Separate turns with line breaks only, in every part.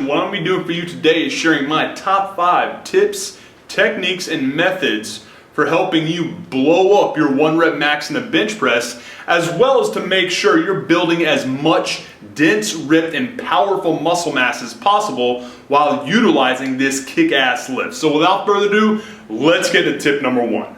what I'm going to be doing for you today is sharing my top 5 tips, techniques, and methods for helping you blow up your 1 rep max in the bench press, as well as to make sure you're building as much dense, ripped, and powerful muscle mass as possible while utilizing this kick-ass lift. So without further ado, let's get to tip number 1.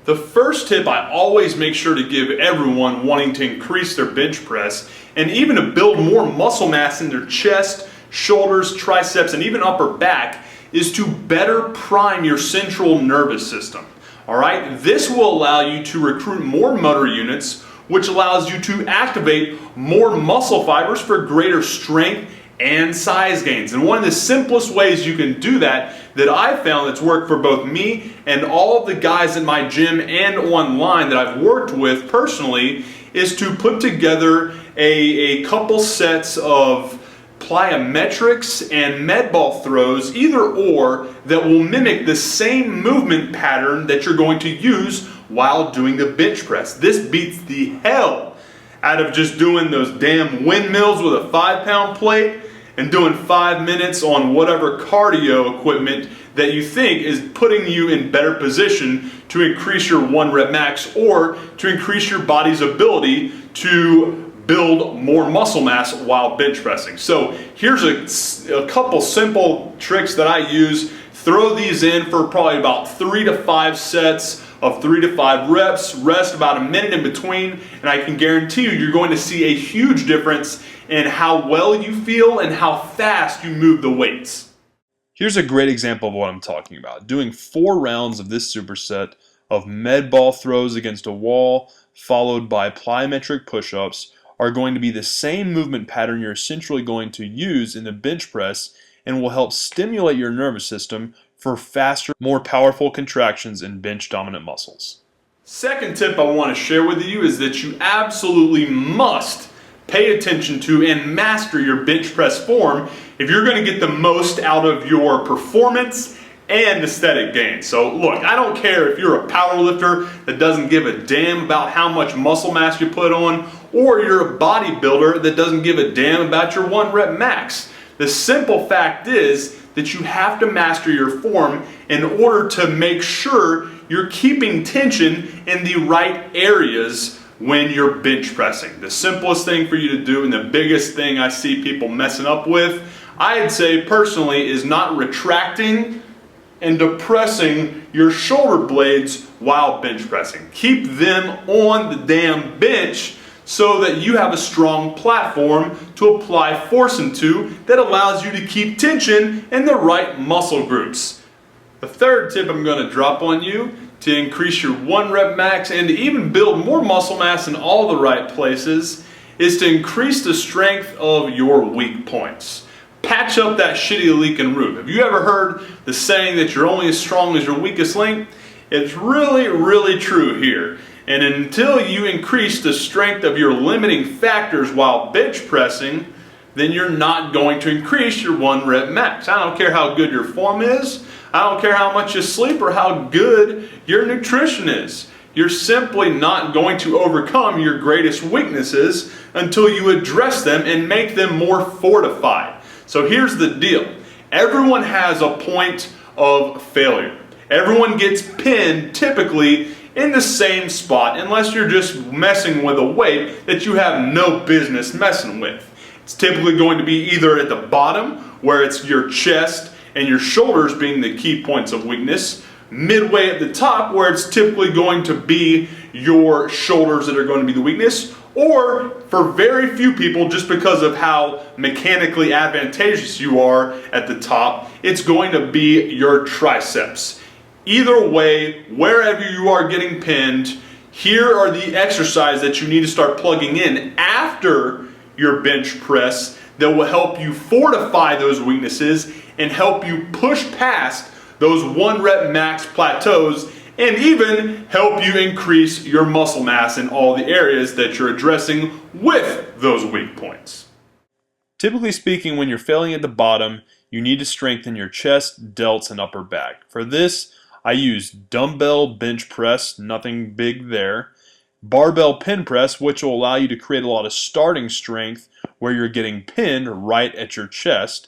The first tip I always make sure to give everyone wanting to increase their bench press and even to build more muscle mass in their chest, shoulders, triceps, and even upper back is to better prime your central nervous system. Alright, this will allow you to recruit more motor units, which allows you to activate more muscle fibers for greater strength and size gains. And one of the simplest ways you can do that I've found that's worked for both me and all of the guys in my gym and online that I've worked with personally is to put together a couple sets of plyometrics and med ball throws, either or, that will mimic the same movement pattern that you're going to use while doing the bench press. This beats the hell out of just doing those damn windmills with a 5-pound plate and doing 5 minutes on whatever cardio equipment that you think is putting you in better position to increase your 1 rep max or to increase your body's ability to build more muscle mass while bench pressing. So here's a couple simple tricks that I use. Throw these in for probably about 3 to 5 sets of 3 to 5 reps, rest about a minute in between, and I can guarantee you're going to see a huge difference in how well you feel and how fast you move the weights. Here's a great example of what I'm talking about. Doing 4 rounds of this superset of med ball throws against a wall, followed by plyometric push-ups, are going to be the same movement pattern you're essentially going to use in the bench press and will help stimulate your nervous system for faster, more powerful contractions in bench dominant muscles. Second tip I want to share with you is that you absolutely must pay attention to and master your bench press form if you're going to get the most out of your performance and aesthetic gain. So look, I don't care if you're a power lifter that doesn't give a damn about how much muscle mass you put on, or you're a bodybuilder that doesn't give a damn about your 1 rep max. The simple fact is that you have to master your form in order to make sure you're keeping tension in the right areas when you're bench pressing. The simplest thing for you to do and the biggest thing I see people messing up with, I'd say personally, is not retracting and depressing your shoulder blades while bench pressing. Keep them on the damn bench so that you have a strong platform to apply force into that allows you to keep tension in the right muscle groups. The third tip I'm going to drop on you to increase your 1 rep max and to even build more muscle mass in all the right places is to increase the strength of your weak points. Patch up that shitty leaking roof. Have you ever heard the saying that you're only as strong as your weakest link? It's really, really true here. And until you increase the strength of your limiting factors while bench pressing, then you're not going to increase your 1 rep max. I don't care how good your form is. I don't care how much you sleep or how good your nutrition is. You're simply not going to overcome your greatest weaknesses until you address them and make them more fortified. So here's the deal. Everyone has a point of failure. Everyone gets pinned typically in the same spot unless you're just messing with a weight that you have no business messing with. It's typically going to be either at the bottom, where it's your chest and your shoulders being the key points of weakness, midway at the top, where it's typically going to be your shoulders that are going to be the weakness, or for very few people, just because of how mechanically advantageous you are at the top, it's going to be your triceps. Either way, wherever you are getting pinned, here are the exercises that you need to start plugging in after your bench press that will help you fortify those weaknesses and help you push past those 1 rep max plateaus and even help you increase your muscle mass in all the areas that you're addressing with those weak points. Typically speaking, when you're failing at the bottom, you need to strengthen your chest, delts, and upper back. For this, I use dumbbell bench press, nothing big there. Barbell pin press, which will allow you to create a lot of starting strength where you're getting pinned right at your chest.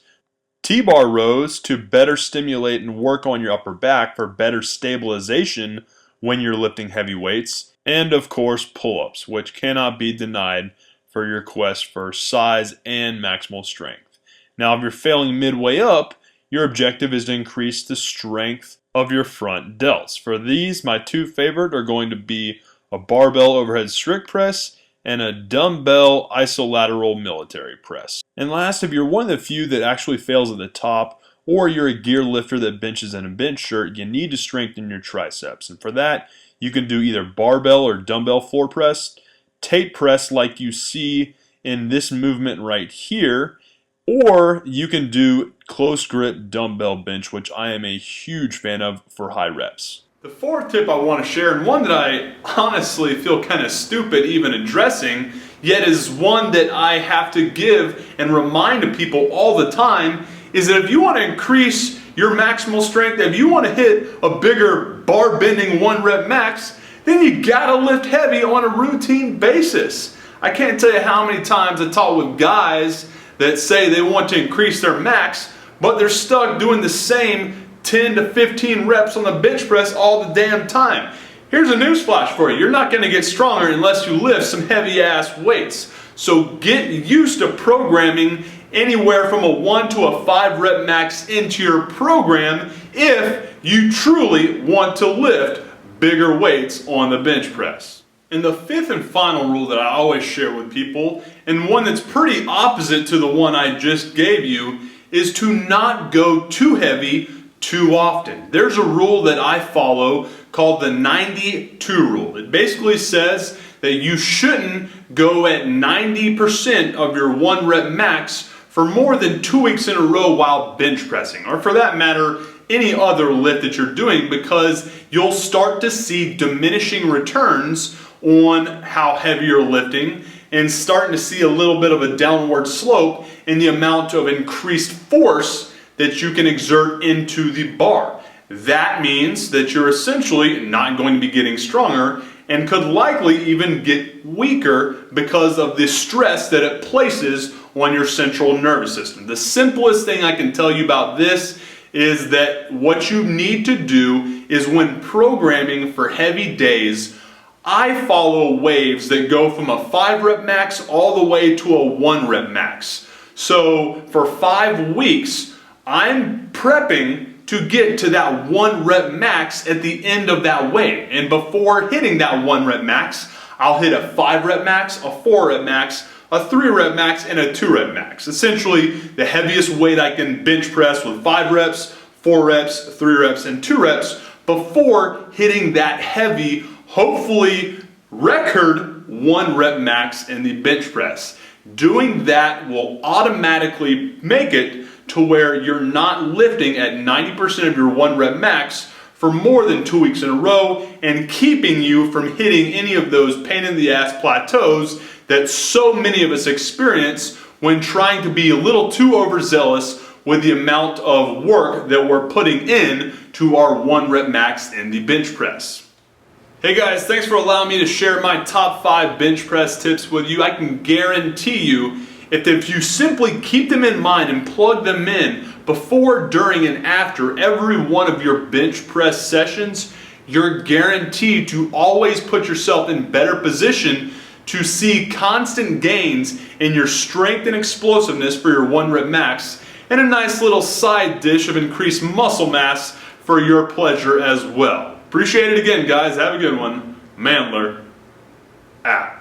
T-bar rows to better stimulate and work on your upper back for better stabilization when you're lifting heavy weights. And of course, pull-ups, which cannot be denied for your quest for size and maximal strength. Now, if you're failing midway up, your objective is to increase the strength of your front delts. For these, my two favorite are going to be a barbell overhead strict press and a dumbbell isolateral military press. And last, if you're one of the few that actually fails at the top, or you're a gear lifter that benches in a bench shirt, you need to strengthen your triceps. And for that, you can do either barbell or dumbbell floor press, tape press like you see in this movement right here, or you can do close grip dumbbell bench, which I am a huge fan of for high reps. The fourth tip I want to share, and one that I honestly feel kind of stupid even addressing, yet is one that I have to give and remind to people all the time, is that if you want to increase your maximal strength, if you want to hit a bigger bar bending 1 rep max, then you gotta lift heavy on a routine basis. I can't tell you how many times I talk with guys that say they want to increase their max, but they're stuck doing the same 10 to 15 reps on the bench press all the damn time. Here's a newsflash for you. You're not going to get stronger unless you lift some heavy ass weights. So get used to programming anywhere from a 1 to a 5 rep max into your program if you truly want to lift bigger weights on the bench press. And the fifth and final rule that I always share with people, and one that's pretty opposite to the one I just gave you, is to not go too heavy too often. There's a rule that I follow called the 92 rule. It basically says that you shouldn't go at 90% of your 1 rep max for more than 2 weeks in a row while bench pressing, or for that matter, any other lift that you're doing, because you'll start to see diminishing returns on how heavy you're lifting and starting to see a little bit of a downward slope in the amount of increased force that you can exert into the bar. That means that you're essentially not going to be getting stronger and could likely even get weaker because of the stress that it places on your central nervous system. The simplest thing I can tell you about this is that what you need to do is, when programming for heavy days, I follow waves that go from a 5 rep max all the way to a 1 rep max. So for 5 weeks, I'm prepping to get to that 1 rep max at the end of that wave. And before hitting that 1 rep max, I'll hit a 5 rep max, a 4 rep max, a 3 rep max, and a 2 rep max. Essentially, the heaviest weight I can bench press with 5 reps, 4 reps, 3 reps, and 2 reps before hitting that heavy, hopefully record 1 rep max in the bench press. Doing that will automatically make it to where you're not lifting at 90% of your 1 rep max for more than 2 weeks in a row, and keeping you from hitting any of those pain in the ass plateaus that so many of us experience when trying to be a little too overzealous with the amount of work that we're putting in to our 1 rep max in the bench press. Hey guys, thanks for allowing me to share my top 5 bench press tips with you. I can guarantee you, if you simply keep them in mind and plug them in before, during, and after every one of your bench press sessions, you're guaranteed to always put yourself in better position to see constant gains in your strength and explosiveness for your 1 rep max, and a nice little side dish of increased muscle mass for your pleasure as well. Appreciate it again, guys. Have a good one. MANdler out.